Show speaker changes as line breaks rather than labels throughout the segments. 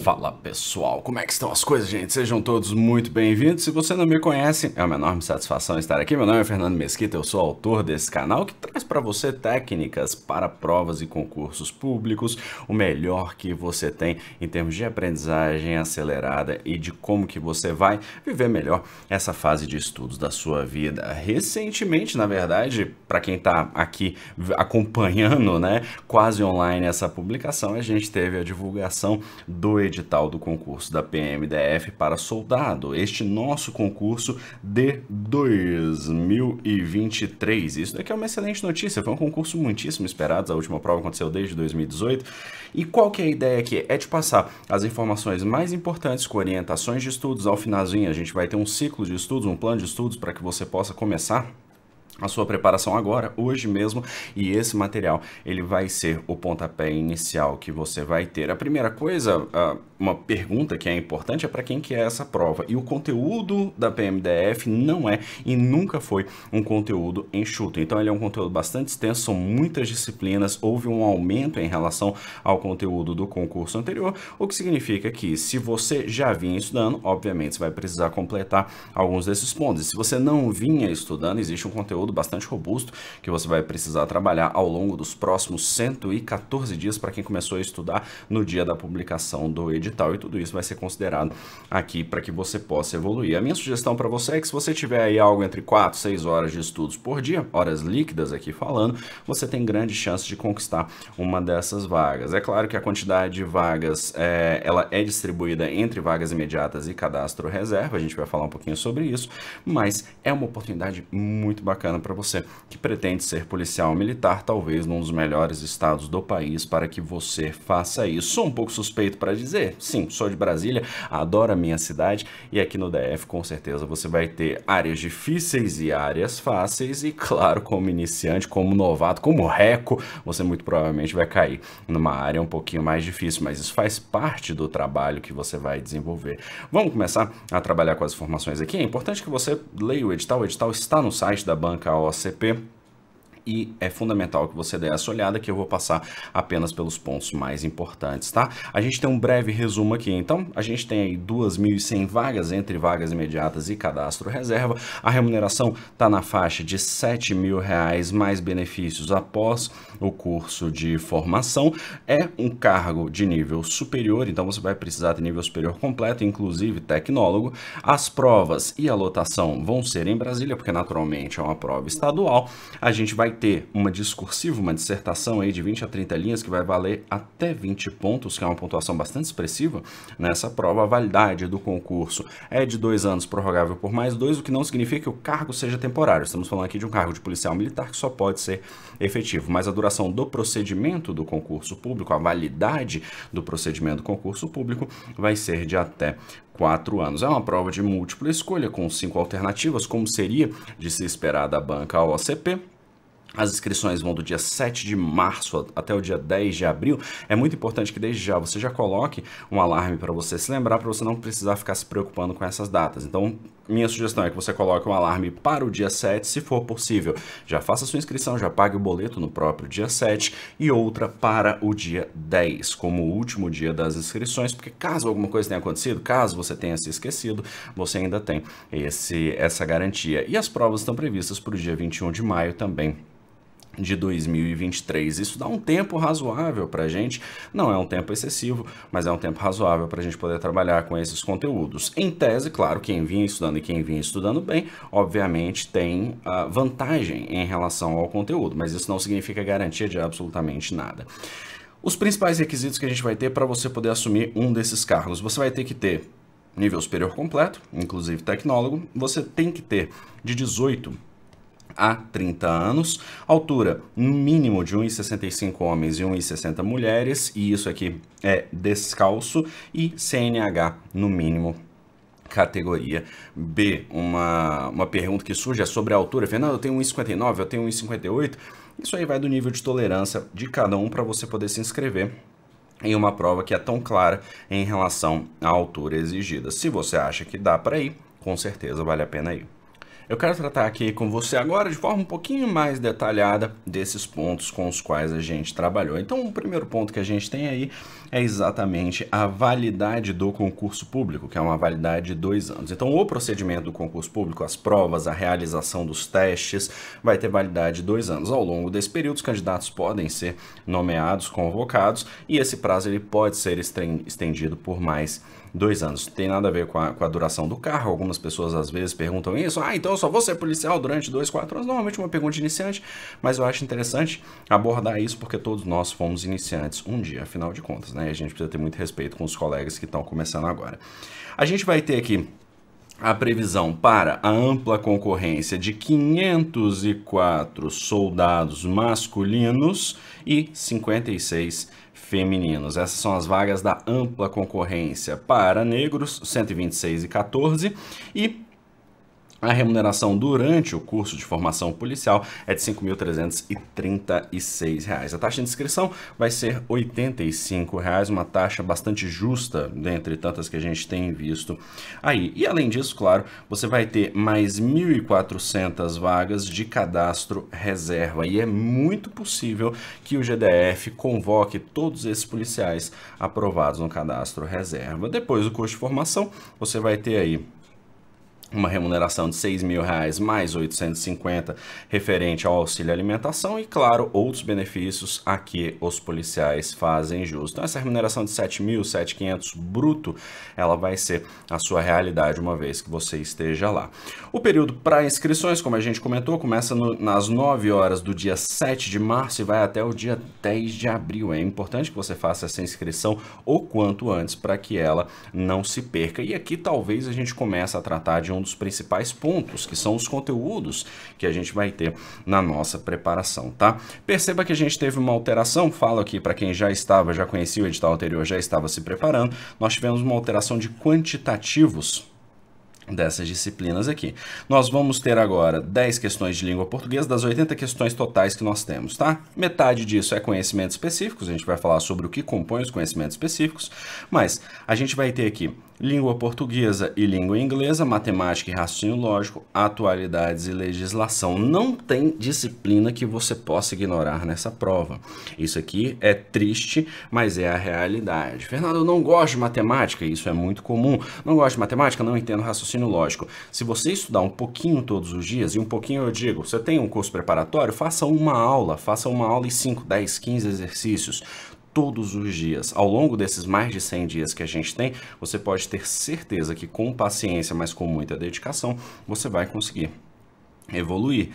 Fala pessoal, como é que estão as coisas, gente? Sejam todos muito bem-vindos. Se você não me conhece, é uma enorme satisfação estar aqui. Meu nome é Fernando Mesquita, eu sou autor desse canal que traz para você técnicas para provas e concursos públicos, o melhor que você tem em termos de aprendizagem acelerada e de como que você vai viver melhor essa fase de estudos da sua vida. Recentemente, na verdade, para quem está aqui acompanhando, né, quase online essa publicação, a gente teve a divulgação do edital do concurso da PMDF para soldado, este nosso concurso de 2023. Isso daqui é uma excelente notícia, foi um concurso muitíssimo esperado, a última prova aconteceu desde 2018. E qual que é a ideia aqui? É de passar as informações mais importantes com orientações de estudos. Ao finalzinho a gente vai ter um ciclo de estudos, um plano de estudos para que você possa começar a sua preparação agora, hoje mesmo, e esse material ele vai ser o pontapé inicial que você vai ter. A primeira coisa, uma pergunta que é importante é para quem que é essa prova, e o conteúdo da PMDF não é e nunca foi um conteúdo enxuto, então ele é um conteúdo bastante extenso, são muitas disciplinas, houve um aumento em relação ao conteúdo do concurso anterior, o que significa que se você já vinha estudando, obviamente você vai precisar completar alguns desses pontos, e se você não vinha estudando, existe um conteúdo bastante robusto que você vai precisar trabalhar ao longo dos próximos 114 dias para quem começou a estudar no dia da publicação do edital, e tudo isso vai ser considerado aqui para que você possa evoluir. A minha sugestão para você é que se você tiver aí algo entre 4 e 6 horas de estudos por dia, horas líquidas aqui falando, você tem grande chance de conquistar uma dessas vagas. É claro que a quantidade de vagas ela é distribuída entre vagas imediatas e cadastro reserva, a gente vai falar um pouquinho sobre isso, mas é uma oportunidade muito bacana para você que pretende ser policial militar, talvez num dos melhores estados do país, para que você faça isso. Sou um pouco suspeito para dizer, sim, sou de Brasília, adoro a minha cidade, e aqui no DF com certeza você vai ter áreas difíceis e áreas fáceis, e claro, como iniciante, como novato, como reco, você muito provavelmente vai cair numa área um pouquinho mais difícil, mas isso faz parte do trabalho que você vai desenvolver. Vamos começar a trabalhar com as informações aqui. É importante que você leia o edital está no site da banca OCP, e é fundamental que você dê essa olhada, que eu vou passar apenas pelos pontos mais importantes, tá? A gente tem um breve resumo aqui, então a gente tem aí 2.100 vagas entre vagas imediatas e cadastro reserva, a remuneração está na faixa de R$ 7.000 mais benefícios após o curso de formação, é um cargo de nível superior, então você vai precisar ter nível superior completo, inclusive tecnólogo, as provas e a lotação vão ser em Brasília, porque naturalmente é uma prova estadual, a gente vai ter uma discursiva, uma dissertação aí de 20 a 30 linhas que vai valer até 20 pontos, que é uma pontuação bastante expressiva nessa prova. A validade do concurso é de 2 anos, prorrogável por mais 2, o que não significa que o cargo seja temporário. Estamos falando aqui de um cargo de policial militar que só pode ser efetivo, mas a duração do procedimento do concurso público, a validade do procedimento do concurso público vai ser de até 4 anos. É uma prova de múltipla escolha com 5 alternativas, como seria de se esperar da banca OCP. As inscrições vão do dia 7 de março até o dia 10 de abril. É muito importante que desde já você já coloque um alarme para você se lembrar, para você não precisar ficar se preocupando com essas datas. Então, minha sugestão é que você coloque um alarme para o dia 7, se for possível. Já faça a sua inscrição, já pague o boleto no próprio dia 7 e outra para o dia 10, como o último dia das inscrições, porque caso alguma coisa tenha acontecido, caso você tenha se esquecido, você ainda tem essa garantia. E as provas estão previstas para o dia 21 de maio também de 2023. Isso dá um tempo razoável para a gente, não é um tempo excessivo, mas é um tempo razoável para a gente poder trabalhar com esses conteúdos. Em tese, claro, quem vinha estudando e quem vinha estudando bem, obviamente tem vantagem em relação ao conteúdo, mas isso não significa garantia de absolutamente nada. Os principais requisitos que a gente vai ter para você poder assumir um desses cargos: você vai ter que ter nível superior completo, inclusive tecnólogo, você tem que ter de 18 a 30 anos, altura no mínimo de 1,65 homens e 1,60 mulheres, e isso aqui é descalço, e CNH no mínimo categoria B. Uma pergunta que surge é sobre a altura. Fernando, eu tenho 1,59, eu tenho 1,58, isso aí vai do nível de tolerância de cada um para você poder se inscrever em uma prova que é tão clara em relação à altura exigida. Se você acha que dá para ir, com certeza vale a pena ir. Eu quero tratar aqui com você agora de forma um pouquinho mais detalhada desses pontos com os quais a gente trabalhou. Então, o primeiro ponto que a gente tem aí é exatamente a validade do concurso público, que é uma validade de 2 anos. Então, o procedimento do concurso público, as provas, a realização dos testes, vai ter validade de 2 anos. Ao longo desse período, os candidatos podem ser nomeados, convocados, e esse prazo ele pode ser estendido por mais 2 anos. Tem nada a ver com a duração do cargo. Algumas pessoas às vezes perguntam isso. Então eu só vou ser policial durante 2, 4 anos. Normalmente uma pergunta de iniciante, mas eu acho interessante abordar isso porque todos nós fomos iniciantes um dia, afinal de contas, né? A gente precisa ter muito respeito com os colegas que estão começando agora. A gente vai ter aqui a previsão para a ampla concorrência de 504 soldados masculinos e 56 femininos. Essas são as vagas da ampla concorrência. Para negros, 126 e 14, e a remuneração durante o curso de formação policial é de R$ 5.336. A taxa de inscrição vai ser R$ 85, uma taxa bastante justa, dentre tantas que a gente tem visto aí. E além disso, claro, você vai ter mais 1.400 vagas de cadastro reserva. E é muito possível que o GDF convoque todos esses policiais aprovados no cadastro reserva. Depois do curso de formação, você vai ter aí uma remuneração de R$ 6.000 mais 850 referente ao auxílio alimentação e, claro, outros benefícios a que os policiais fazem jus. Então, essa remuneração de R$ 7.500 bruto, ela vai ser a sua realidade uma vez que você esteja lá. O período para inscrições, como a gente comentou, começa nas 9 horas do dia 7 de março e vai até o dia 10 de abril. É importante que você faça essa inscrição o quanto antes para que ela não se perca. E aqui talvez a gente comece a tratar de um dos principais pontos, que são os conteúdos que a gente vai ter na nossa preparação, tá? Perceba que a gente teve uma alteração, falo aqui para quem já conhecia o edital anterior, já estava se preparando, nós tivemos uma alteração de quantitativos dessas disciplinas aqui. Nós vamos ter agora 10 questões de língua portuguesa das 80 questões totais que nós temos, tá? Metade disso é conhecimentos específicos, a gente vai falar sobre o que compõe os conhecimentos específicos, mas a gente vai ter aqui língua portuguesa e língua inglesa, matemática e raciocínio lógico, atualidades e legislação. Não tem disciplina que você possa ignorar nessa prova. Isso aqui é triste, mas é a realidade. Fernando, eu não gosto de matemática, isso é muito comum. Não gosto de matemática, não entendo raciocínio lógico. Se você estudar um pouquinho todos os dias, e um pouquinho eu digo, você tem um curso preparatório, faça uma aula e 5, 10, 15 exercícios. Todos os dias. Ao longo desses mais de 100 dias que a gente tem, você pode ter certeza que com paciência, mas com muita dedicação, você vai conseguir evoluir.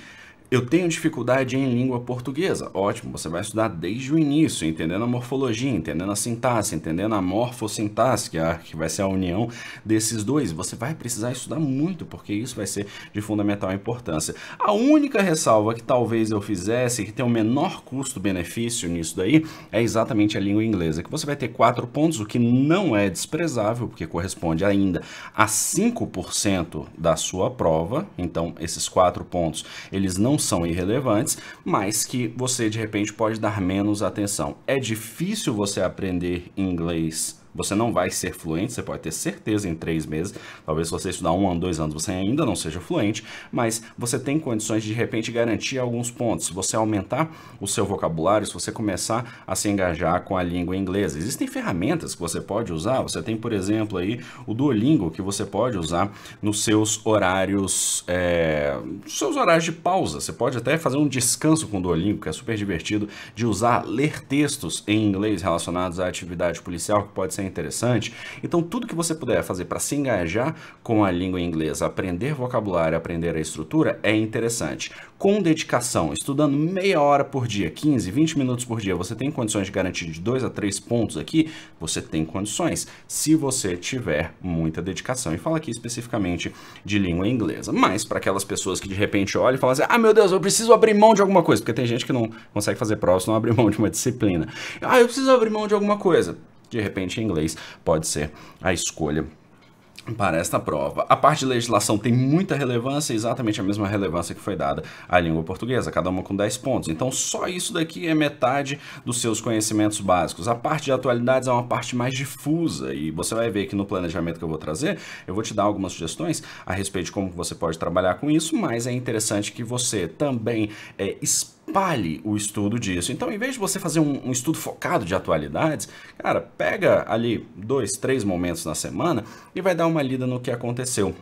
Eu tenho dificuldade em língua portuguesa. Ótimo, você vai estudar desde o início, entendendo a morfologia, entendendo a sintaxe, entendendo a morfossintaxe, que vai ser a união desses dois. Você vai precisar estudar muito, porque isso vai ser de fundamental importância. A única ressalva que talvez eu fizesse, que tem o menor custo-benefício nisso daí, é exatamente a língua inglesa, que você vai ter 4 pontos, o que não é desprezável, porque corresponde ainda a 5% da sua prova. Então, esses 4 pontos, eles não são irrelevantes, mas que você de repente pode dar menos atenção. É difícil você aprender inglês. Você não vai ser fluente, você pode ter certeza em 3 meses, talvez se você estudar 1 ano, 2 anos, você ainda não seja fluente, mas você tem condições de repente garantir alguns pontos. Se você aumentar o seu vocabulário, se você começar a se engajar com a língua inglesa. Existem ferramentas que você pode usar, você tem, por exemplo, aí o Duolingo, que você pode usar nos seus horários, de pausa. Você pode até fazer um descanso com o Duolingo, que é super divertido, de usar, ler textos em inglês relacionados à atividade policial, que pode ser interessante. Então, tudo que você puder fazer para se engajar com a língua inglesa, aprender vocabulário, aprender a estrutura, é interessante. Com dedicação, estudando meia hora por dia, 15, 20 minutos por dia, você tem condições de garantir de 2 a 3 pontos aqui? Você tem condições, se você tiver muita dedicação. E fala aqui especificamente de língua inglesa. Mas, para aquelas pessoas que de repente olham e falam assim, meu Deus, eu preciso abrir mão de alguma coisa, porque tem gente que não consegue fazer prova se não abrir mão de uma disciplina. Eu preciso abrir mão de alguma coisa. De repente, em inglês pode ser a escolha para esta prova. A parte de legislação tem muita relevância, exatamente a mesma relevância que foi dada à língua portuguesa, cada uma com 10 pontos. Então, só isso daqui é metade dos seus conhecimentos básicos. A parte de atualidades é uma parte mais difusa e você vai ver que no planejamento que eu vou trazer, eu vou te dar algumas sugestões a respeito de como você pode trabalhar com isso, mas é interessante que você também espalhe o estudo disso. Então, em vez de você fazer um estudo focado de atualidades, cara, pega ali 2, 3 momentos na semana e vai dar uma lida no que aconteceu.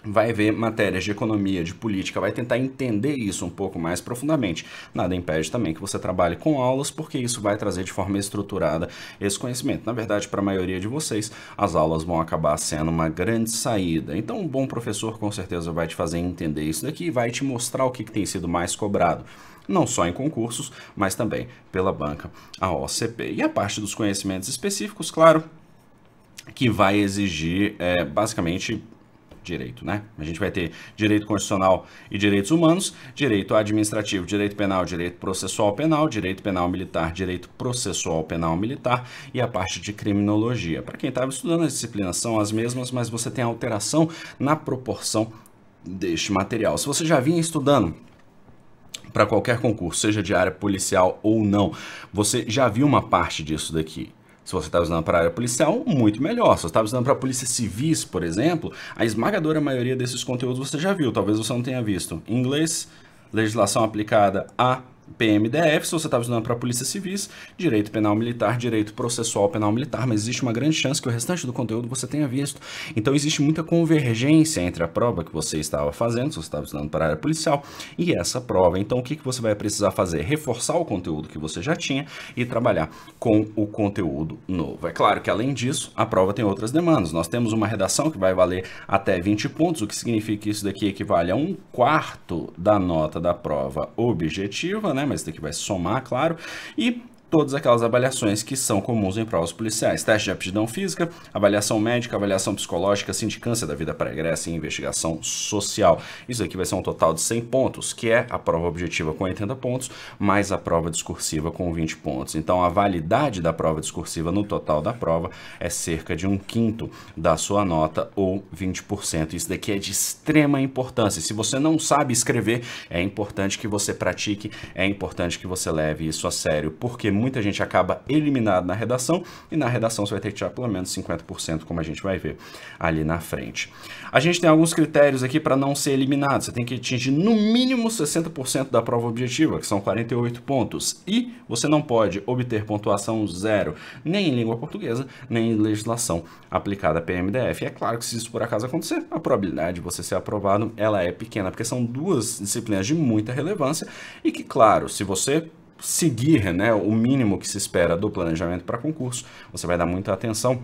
Vai ver matérias de economia, de política, vai tentar entender isso um pouco mais profundamente. Nada impede também que você trabalhe com aulas, porque isso vai trazer de forma estruturada esse conhecimento. Na verdade, para a maioria de vocês, as aulas vão acabar sendo uma grande saída. Então, um bom professor com certeza vai te fazer entender isso daqui e vai te mostrar o que tem sido mais cobrado. Não só em concursos, mas também pela banca, a OCP. E a parte dos conhecimentos específicos, claro, que vai exigir basicamente direito, né? A gente vai ter direito constitucional e direitos humanos, direito administrativo, direito penal, direito processual penal, direito penal militar, direito processual penal militar e a parte de criminologia. Para quem estava estudando, as disciplinas são as mesmas, mas você tem alteração na proporção deste material. Se você já vinha estudando para qualquer concurso, seja de área policial ou não, você já viu uma parte disso daqui. Se você está usando para a área policial, muito melhor. Se você está usando para a polícia civis, por exemplo, a esmagadora maioria desses conteúdos você já viu, talvez você não tenha visto. Inglês, legislação aplicada a PMDF, se você estava estudando para a Polícia Civis, direito penal militar, direito processual penal militar, mas existe uma grande chance que o restante do conteúdo você tenha visto. Então existe muita convergência entre a prova que você estava fazendo, se você estava estudando para a área policial, e essa prova. Então o que você vai precisar fazer? Reforçar o conteúdo que você já tinha e trabalhar com o conteúdo novo. É claro que além disso, a prova tem outras demandas. Nós temos uma redação que vai valer até 20 pontos, o que significa que isso daqui equivale a 1/4 da nota da prova objetiva, né? Mas isso daqui vai somar, claro, e todas aquelas avaliações que são comuns em provas policiais. Teste de aptidão física, avaliação médica, avaliação psicológica, sindicância da vida pregressa e investigação social. Isso aqui vai ser um total de 100 pontos, que é a prova objetiva com 80 pontos, mais a prova discursiva com 20 pontos. Então, a validade da prova discursiva no total da prova é cerca de 1/5 da sua nota, ou 20%. Isso daqui é de extrema importância. Se você não sabe escrever, é importante que você pratique, é importante que você leve isso a sério, porque muita gente acaba eliminado na redação, e na redação você vai ter que tirar pelo menos 50%, como a gente vai ver ali na frente. A gente tem alguns critérios aqui para não ser eliminado. Você tem que atingir no mínimo 60% da prova objetiva, que são 48 pontos, e você não pode obter pontuação 0, nem em língua portuguesa, nem em legislação aplicada a PMDF. E é claro que se isso por acaso acontecer, a probabilidade de você ser aprovado, ela é pequena, porque são duas disciplinas de muita relevância, e que, claro, se você seguir, né, o mínimo que se espera do planejamento para concurso, você vai dar muita atenção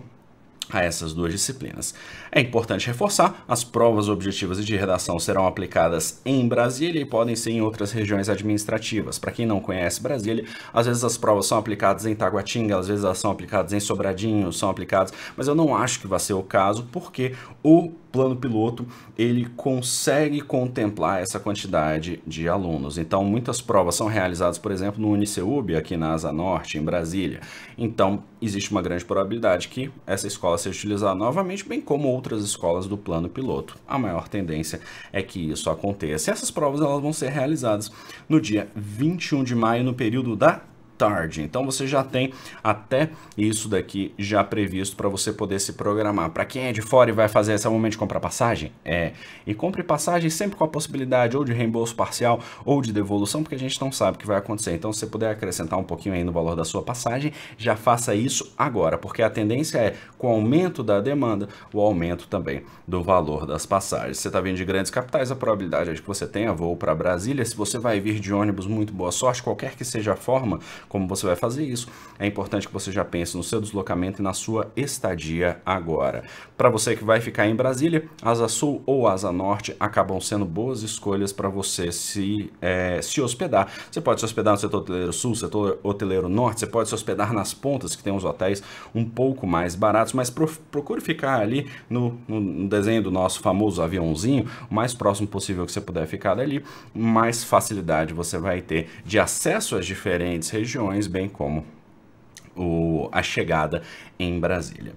a essas duas disciplinas. É importante reforçar, as provas objetivas e de redação serão aplicadas em Brasília e podem ser em outras regiões administrativas. Para quem não conhece Brasília, às vezes as provas são aplicadas em Taguatinga, às vezes elas são aplicadas em Sobradinho, são aplicadas, mas eu não acho que vai ser o caso, porque o plano piloto, ele consegue contemplar essa quantidade de alunos. Então, muitas provas são realizadas, por exemplo, no Uniceub, aqui na Asa Norte, em Brasília. Então, existe uma grande probabilidade que essa escola seja utilizada novamente, bem como outras escolas do plano piloto. A maior tendência é que isso aconteça. Essas provas elas vão ser realizadas no dia 21 de maio, no período da tarde. Então você já tem até isso daqui já previsto para você poder se programar. Para quem é de fora e vai fazer esse momento de comprar passagem, e compre passagem sempre com a possibilidade ou de reembolso parcial ou de devolução, porque a gente não sabe o que vai acontecer. Então se você puder acrescentar um pouquinho aí no valor da sua passagem, já faça isso agora, porque a tendência é, com o aumento da demanda, o aumento também do valor das passagens. Se você está vindo de grandes capitais, a probabilidade é de que você tenha voo para Brasília. Se você vai vir de ônibus, muito boa sorte, qualquer que seja a forma como você vai fazer isso, é importante que você já pense no seu deslocamento e na sua estadia agora. Para você que vai ficar em Brasília, Asa Sul ou Asa Norte acabam sendo boas escolhas para você se hospedar. Você pode se hospedar no setor hoteleiro sul, setor hoteleiro norte, você pode se hospedar nas pontas, que tem uns hotéis um pouco mais baratos, mas procure ficar ali no desenho do nosso famoso aviãozinho, o mais próximo possível que você puder ficar dali, mais facilidade você vai ter de acesso às diferentes regiões, bem como a chegada em Brasília.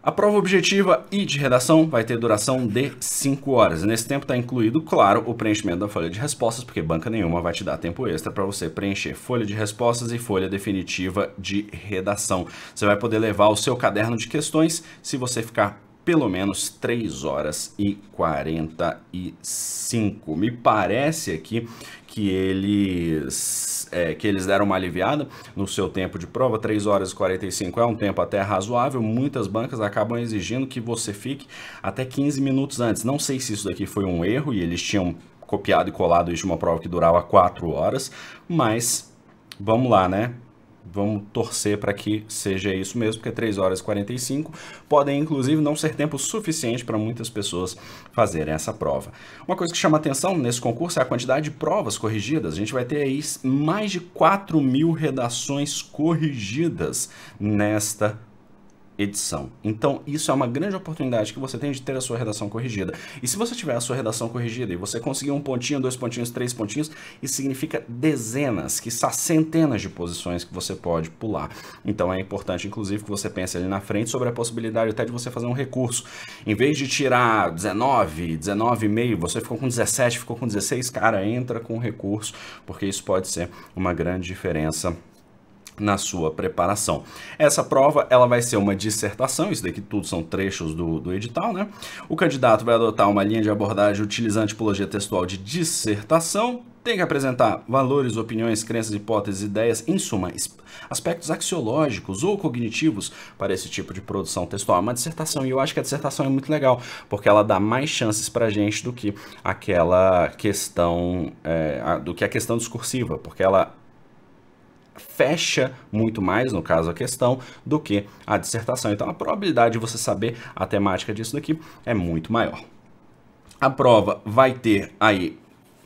A prova objetiva e de redação vai ter duração de 5 horas. Nesse tempo está incluído, claro, o preenchimento da folha de respostas, porque banca nenhuma vai te dar tempo extra para você preencher folha de respostas e folha definitiva de redação. Você vai poder levar o seu caderno de questões se você ficar pelo menos 3 horas e 45. Me parece aqui que eles deram uma aliviada no seu tempo de prova. 3 horas e 45 é um tempo até razoável. Muitas bancas acabam exigindo que você fique até 15 minutos antes. Não sei se isso daqui foi um erro e eles tinham copiado e colado isso de uma prova que durava 4 horas, mas vamos lá, né? Vamos torcer para que seja isso mesmo, porque 3 horas e 45 podem, inclusive, não ser tempo suficiente para muitas pessoas fazerem essa prova. Uma coisa que chama atenção nesse concurso é a quantidade de provas corrigidas. A gente vai ter aí mais de 4.000 redações corrigidas nesta edição. Então, isso é uma grande oportunidade que você tem de ter a sua redação corrigida. E se você tiver a sua redação corrigida e você conseguir 1 pontinho, 2 pontinhos, 3 pontinhos, isso significa dezenas, quiçá centenas de posições que você pode pular. Então, é importante, inclusive, que você pense ali na frente sobre a possibilidade até de você fazer um recurso. Em vez de tirar 19, 19,5, você ficou com 17, ficou com 16, cara, entra com recurso, porque isso pode ser uma grande diferença na sua preparação. Essa prova, ela vai ser uma dissertação, isso daqui tudo são trechos do edital, né? O candidato vai adotar uma linha de abordagem utilizando tipologia textual de dissertação, tem que apresentar valores, opiniões, crenças, hipóteses, ideias, em suma, aspectos axiológicos ou cognitivos para esse tipo de produção textual. É uma dissertação, e eu acho que a dissertação é muito legal, porque ela dá mais chances para a gente do que aquela questão, do que a questão discursiva, porque ela fecha muito mais, no caso, a questão, do que a dissertação. Então, a probabilidade de você saber a temática disso daqui é muito maior. A prova vai ter aí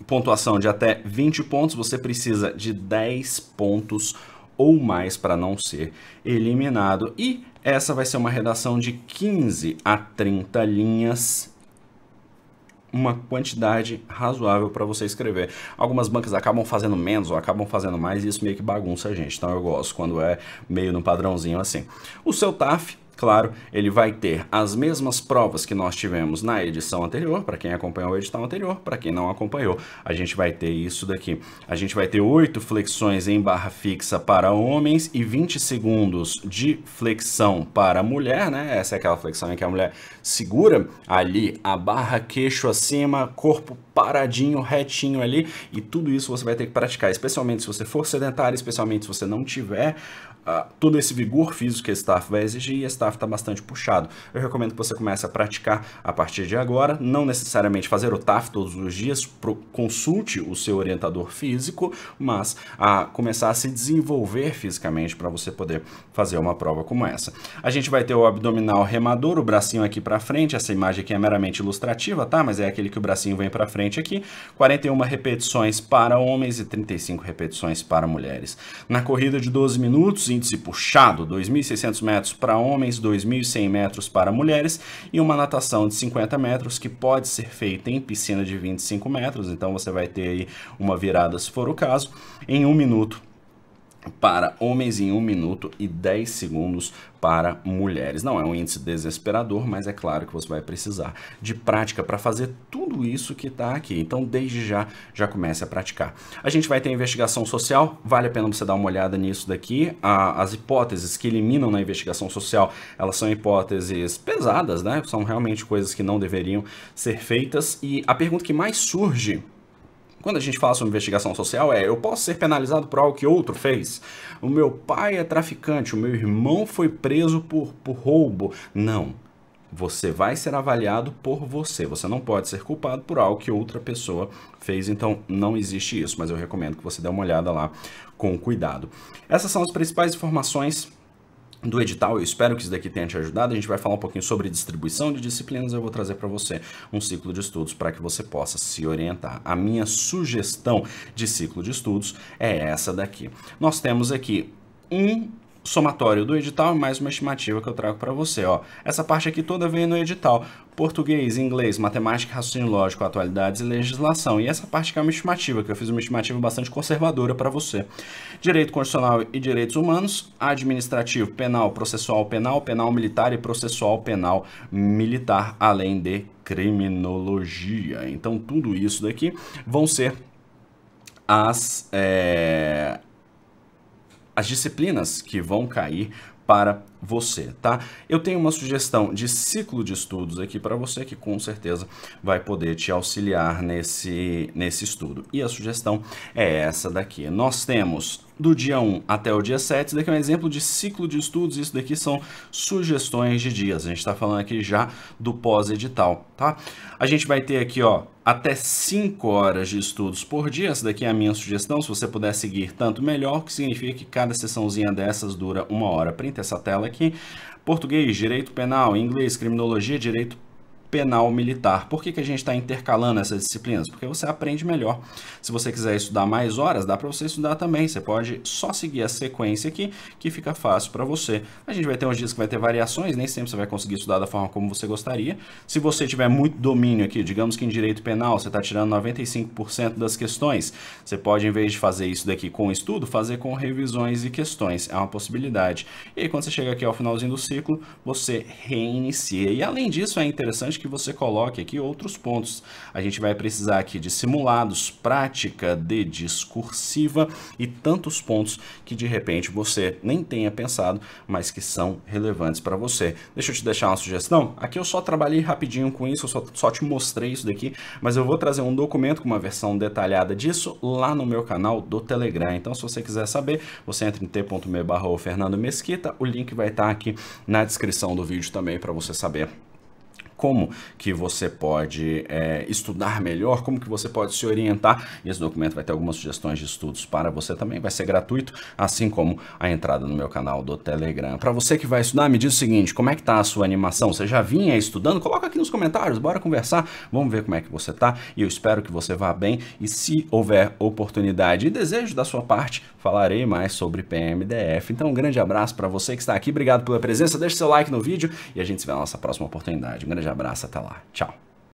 pontuação de até 20 pontos. Você precisa de 10 pontos ou mais para não ser eliminado. E essa vai ser uma redação de 15 a 30 linhas, uma quantidade razoável para você escrever. Algumas bancas acabam fazendo menos ou acabam fazendo mais e isso meio que bagunça a gente. Então eu gosto quando é meio no padrãozinho assim. O seu TAF, claro, ele vai ter as mesmas provas que nós tivemos na edição anterior, para quem acompanhou o edital anterior, para quem não acompanhou, a gente vai ter isso daqui. A gente vai ter 8 flexões em barra fixa para homens e 20 segundos de flexão para mulher, né? Essa é aquela flexão em que a mulher segura ali a barra, queixo acima, corpo paradinho, retinho ali, e tudo isso você vai ter que praticar, especialmente se você for sedentário, especialmente se você não tiver todo esse vigor físico que esse TAF vai exigir, e esse TAF está bastante puxado. Eu recomendo que você comece a praticar a partir de agora, não necessariamente fazer o TAF todos os dias, consulte o seu orientador físico, mas a começar a se desenvolver fisicamente para você poder fazer uma prova como essa. A gente vai ter o abdominal remador, o bracinho aqui para frente, essa imagem aqui é meramente ilustrativa, tá? Mas é aquele que o bracinho vem para frente aqui, 41 repetições para homens e 35 repetições para mulheres. Na corrida de 12 minutos, índice puxado, 2.600 metros para homens, 2.100 metros para mulheres, e uma natação de 50 metros que pode ser feita em piscina de 25 metros, então você vai ter aí uma virada se for o caso, em 1 minuto para homens, em 1 minuto e 10 segundos para mulheres. Não é um índice desesperador, mas é claro que você vai precisar de prática para fazer tudo isso que está aqui. Então, desde já comece a praticar. A gente vai ter investigação social, vale a pena você dar uma olhada nisso daqui. As hipóteses que eliminam na investigação social, elas são hipóteses pesadas, né? São realmente coisas que não deveriam ser feitas. E a pergunta que mais surge quando a gente fala sobre investigação social eu posso ser penalizado por algo que outro fez? O meu pai é traficante, o meu irmão foi preso por roubo. Não. Você vai ser avaliado por você. Você não pode ser culpado por algo que outra pessoa fez, então não existe isso. Mas eu recomendo que você dê uma olhada lá com cuidado. Essas são as principais informações do edital. Eu espero que isso daqui tenha te ajudado. A gente vai falar um pouquinho sobre distribuição de disciplinas. Eu vou trazer para você um ciclo de estudos para que você possa se orientar. A minha sugestão de ciclo de estudos é essa daqui. Nós temos aqui um somatório do edital e mais uma estimativa que eu trago para você, ó. Essa parte aqui toda vem no edital. Português, inglês, matemática, raciocínio lógico, atualidades e legislação. E essa parte que é uma estimativa, que eu fiz uma estimativa bastante conservadora para você. Direito constitucional e direitos humanos, administrativo, penal, processual penal, penal militar e processual penal militar, além de criminologia. Então, tudo isso daqui vão ser as disciplinas que vão cair para você, tá? Eu tenho uma sugestão de ciclo de estudos aqui para você que com certeza vai poder te auxiliar nesse estudo. E a sugestão é essa daqui. Nós temos do dia 1 até o dia 7, isso daqui é um exemplo de ciclo de estudos, isso daqui são sugestões de dias. A gente está falando aqui já do pós-edital, tá? A gente vai ter aqui, ó, até 5 horas de estudos por dia. Essa daqui é a minha sugestão. Se você puder seguir, tanto melhor, que significa que cada sessãozinha dessas dura 1 hora. Printa essa tela aqui. Português, direito penal, inglês, criminologia, direito penal militar. Por que a gente está intercalando essas disciplinas? Porque você aprende melhor. Se você quiser estudar mais horas, dá para você estudar também. Você pode só seguir a sequência aqui, que fica fácil para você. A gente vai ter uns dias que vai ter variações, nem sempre você vai conseguir estudar da forma como você gostaria. Se você tiver muito domínio aqui, digamos que em direito penal você está tirando 95% das questões, você pode, em vez de fazer isso daqui com estudo, fazer com revisões e questões. É uma possibilidade. E aí, quando você chega aqui ao finalzinho do ciclo, você reinicia. E além disso, é interessante que você coloque aqui outros pontos. A gente vai precisar aqui de simulados, prática de discursiva e tantos pontos que de repente você nem tenha pensado, mas que são relevantes para você. Deixa eu te deixar uma sugestão. Aqui eu só trabalhei rapidinho com isso, eu só te mostrei isso daqui, mas eu vou trazer um documento com uma versão detalhada disso lá no meu canal do Telegram. Então, se você quiser saber, você entra em t.me/Fernando Mesquita. O link vai estar aqui na descrição do vídeo também para você saber como que você pode estudar melhor, como que você pode se orientar. E esse documento vai ter algumas sugestões de estudos para você também, vai ser gratuito, assim como a entrada no meu canal do Telegram. Para você que vai estudar, me diz o seguinte, como é que tá a sua animação? Você já vinha estudando? Coloca aqui nos comentários, bora conversar, vamos ver como é que você tá, e eu espero que você vá bem, e se houver oportunidade e desejo da sua parte, falarei mais sobre PMDF. Então, um grande abraço para você que está aqui, obrigado pela presença, deixe seu like no vídeo, e a gente se vê na nossa próxima oportunidade. Um grande abraço, até lá. Tchau.